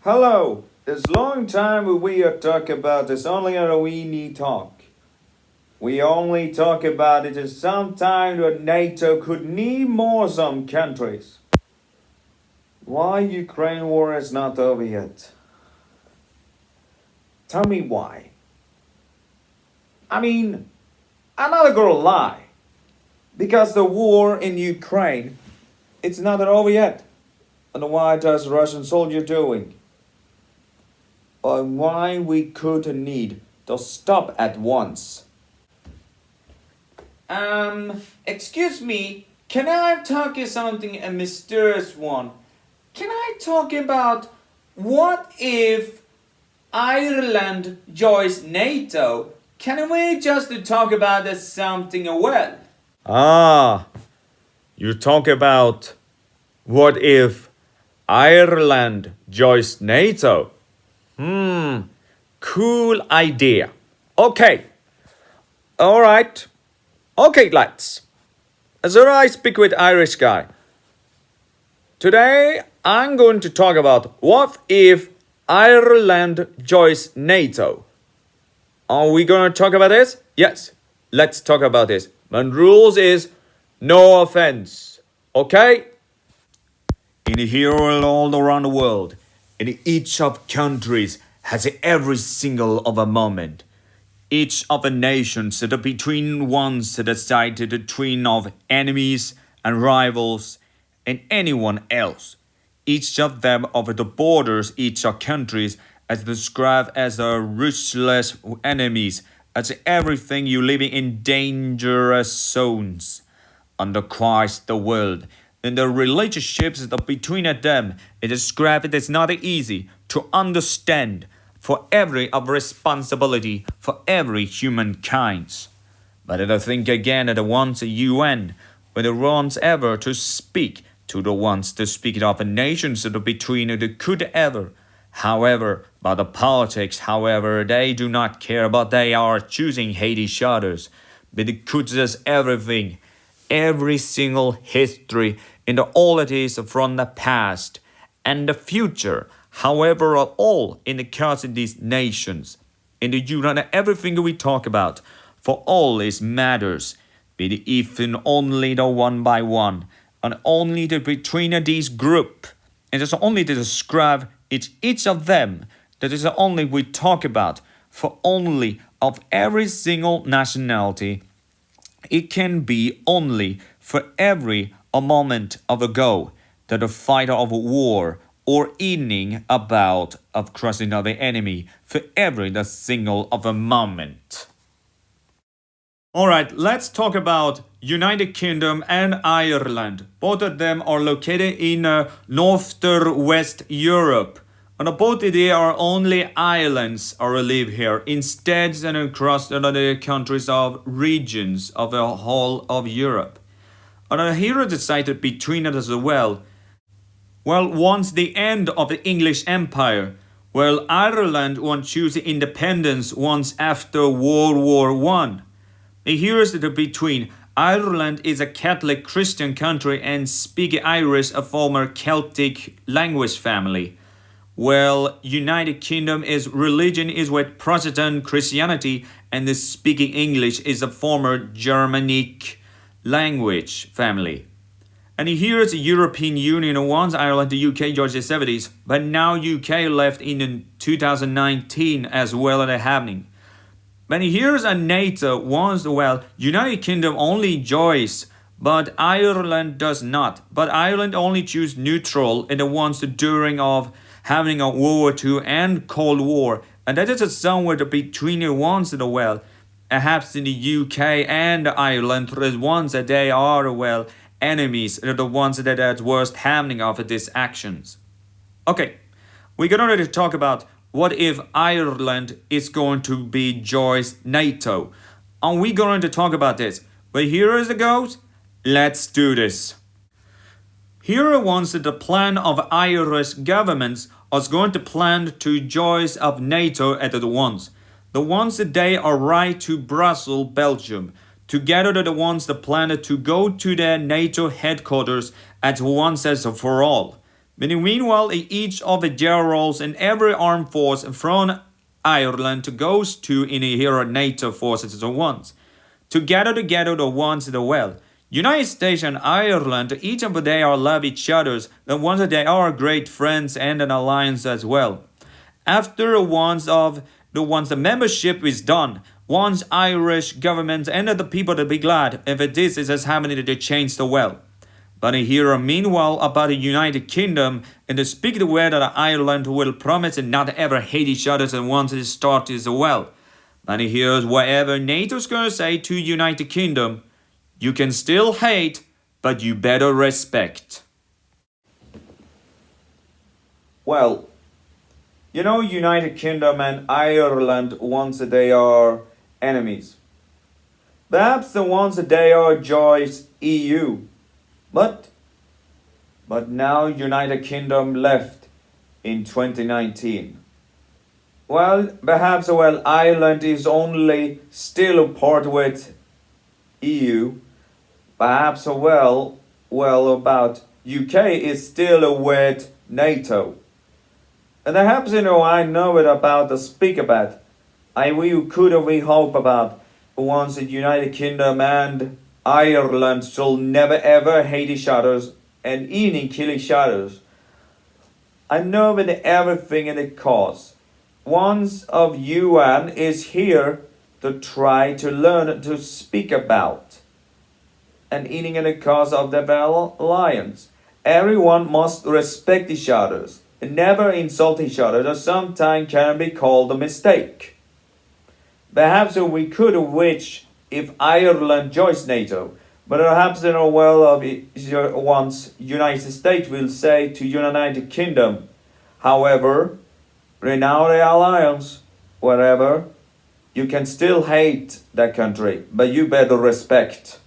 Hello, it's long time we are talk about this only on we need talk. We only talk about it is sometime that NATO could need more some countries. Why Ukraine war is not over yet? Tell me why. I mean, I'm not gonna lie. Because the war in Ukraine, it's not over yet. And why does Russian soldier doing? Or why we could need to stop at once? Excuse me, can I talk you something a mysterious one? Can I talk about what if Ireland joins NATO? Can we just talk about something well? Ah, you talk about what if Ireland joins NATO? Cool idea. Okay, alright. Okay, lads. So I speak with Irish guy. Today I'm going to talk about what if Ireland joins NATO. Are we going to talk about this? Yes, let's talk about this. And rules is no offense. Okay? In here all around the world, in each of countries has every single of a moment. Each of the nations that are between ones that are sited between of enemies and rivals and anyone else. Each of them of the borders, each of countries as described as a ruthless enemies, as everything you living in dangerous zones. Under Christ the world, and the relationships that between them is described as not easy to understand for every of responsibility for every humankind. But I think again that the ones UN, when the ones ever to speak to the ones to speak of the nations that are between the could ever. However, by the politics, however, they do not care, but they are choosing hate each others. But it could just everything, every single history in the all it is from the past and the future. However, all in the case of these nations, in the union, everything we talk about, for all is matters, be the even only the one by one, and only the between these group, and it's only to describe each of them, that is only we talk about, for only of every single nationality, it can be only for every a moment of ago that a fighter of a war or evening about of crossing of the enemy for every the single of a moment. Alright, let's talk about United Kingdom and Ireland. Both of them are located in northwest Europe. And both they are only islands or live here. Instead, and across the countries of regions of the whole of Europe. And here decided between it as well. Well, once the end of the English Empire, well, Ireland won't choose independence once after World War One. Here is the between. Ireland is a Catholic Christian country and speak Irish, a former Celtic language family. Well, United Kingdom is religion is with Protestant Christianity and the speaking English is a former Germanic language family. And here is the European Union once Ireland, the UK, Georgia 70s, but now UK left in 2019 as well as happening. But here's a NATO once well, United Kingdom only joins, but Ireland does not. But Ireland only choose neutral in the ones during of having a World War II and Cold War, and that is somewhere between the ones that well, perhaps in the UK and Ireland, the ones that they are well enemies, are the ones that are worst happening of these actions. Okay, we're gonna to talk about what if Ireland is going to be joins NATO, and we're going to talk about this. But here is the goes. Let's do this. Here once the plan of Irish governments is going to plan to join of NATO at the ones. The ones that they are right to Brussels, Belgium. Together the ones that plan to go to their NATO headquarters at once as for all. Meanwhile, each of the generals in every armed force from Ireland goes to inherit NATO forces at once. Together the ones the well. United States and Ireland, each of they are love each other's, the ones they are great friends and an alliance as well. After the membership is done, once Irish government and the people to be glad if this is happening to change the well. But here meanwhile about the United Kingdom and to speak the way that Ireland will promise and not ever hate each other and once it starts as well. But here's whatever NATO's gonna say to United Kingdom. You can still hate, but you better respect. Well, United Kingdom and Ireland once they are enemies. Perhaps the ones they are joys EU. But now United Kingdom left in 2019. Well, perhaps Ireland is only still a part with EU. Perhaps about UK is still with NATO. And perhaps I know it about the speak about. We hope about once the United Kingdom and Ireland shall never ever hate each other and even kill each other. I know that everything in the cause. Once of UN is here to try to learn to speak about. And eating in the cause of the alliance. Everyone must respect each other and never insult each other that sometimes can be called a mistake. Perhaps we could wish if Ireland joins NATO, but perhaps once United States will say to United Kingdom, however, renounce the alliance, whatever, you can still hate that country, but you better respect.